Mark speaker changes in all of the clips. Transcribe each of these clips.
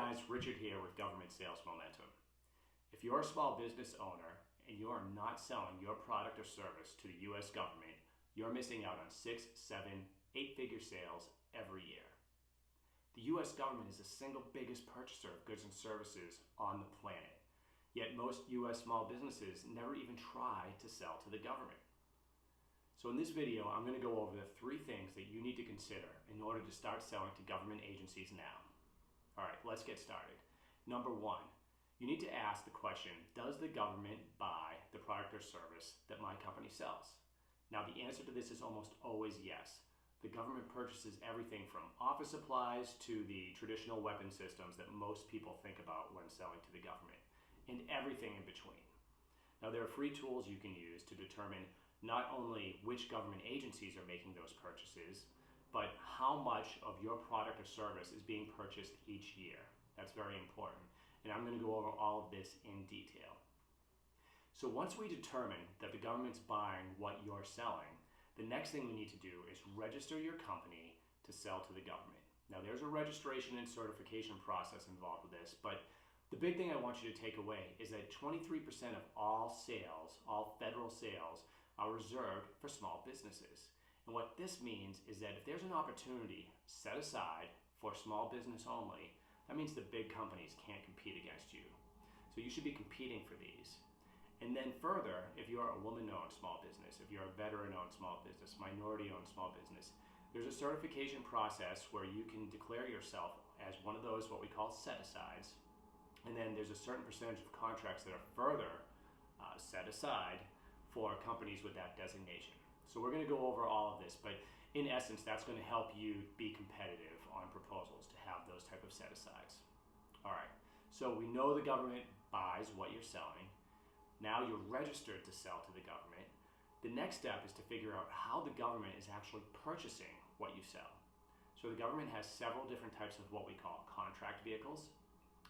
Speaker 1: guys, Richard here with Government Sales Momentum. If you're a small business owner and you are not selling your product or service to the US government, you're missing out on 6, 7, 8-figure sales every year. The US government is the single biggest purchaser of goods and services on the planet. Yet most US small businesses never even try to sell to the government. So in this video, I'm going to go over the 3 things that you need to consider in order to start selling to government agencies now. All right, let's get started. Number 1, you need to ask the question, does the government buy the product or service that my company sells? Now the answer to this is almost always yes. The government purchases everything from office supplies to the traditional weapon systems that most people think about when selling to the government, and everything in between. Now there are free tools you can use to determine not only which government agencies are making those purchases, but how much of your product or service is being purchased each year. That's very important. And I'm going to go over all of this in detail. So once we determine that the government's buying what you're selling, the next thing we need to do is register your company to sell to the government. Now there's a registration and certification process involved with this, but the big thing I want you to take away is that 23% of all sales, all federal sales, are reserved for small businesses. And what this means is that if there's an opportunity set aside for small business only, that means the big companies can't compete against you. So you should be competing for these. And then further, if you're a woman-owned small business, if you're a veteran-owned small business, minority-owned small business, there's a certification process where you can declare yourself as one of those what we call set-asides. And then there's a certain percentage of contracts that are further set aside for companies with that designation. So we're going to go over all of this, but in essence, that's going to help you be competitive on proposals to have those type of set-asides. All right, so we know the government buys what you're selling. Now you're registered to sell to the government. The next step is to figure out how the government is actually purchasing what you sell. So the government has several different types of what we call contract vehicles.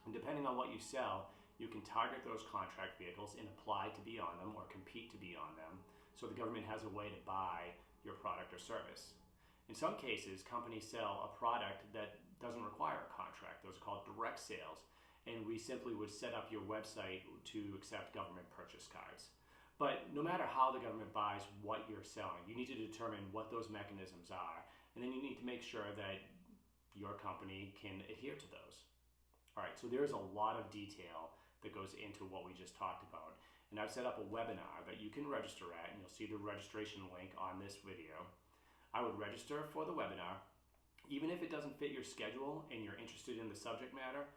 Speaker 1: And depending on what you sell, you can target those contract vehicles and apply to be on them or compete to be on them. So the government has a way to buy your product or service. In some cases, companies sell a product that doesn't require a contract. Those are called direct sales. And we simply would set up your website to accept government purchase cards. But no matter how the government buys what you're selling, you need to determine what those mechanisms are. And then you need to make sure that your company can adhere to those. All right, so there's a lot of detail that goes into what we just talked about. And I've set up a webinar that you can register at, and you'll see the registration link on this video. I would register for the webinar. Even if it doesn't fit your schedule and you're interested in the subject matter,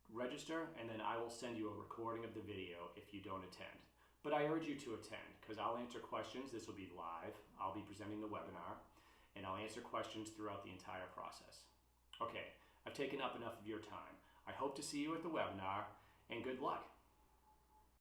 Speaker 1: register, and then I will send you a recording of the video if you don't attend. But I urge you to attend because I'll answer questions. This will be live. I'll be presenting the webinar, and I'll answer questions throughout the entire process. Okay, I've taken up enough of your time. I hope to see you at the webinar, and good luck.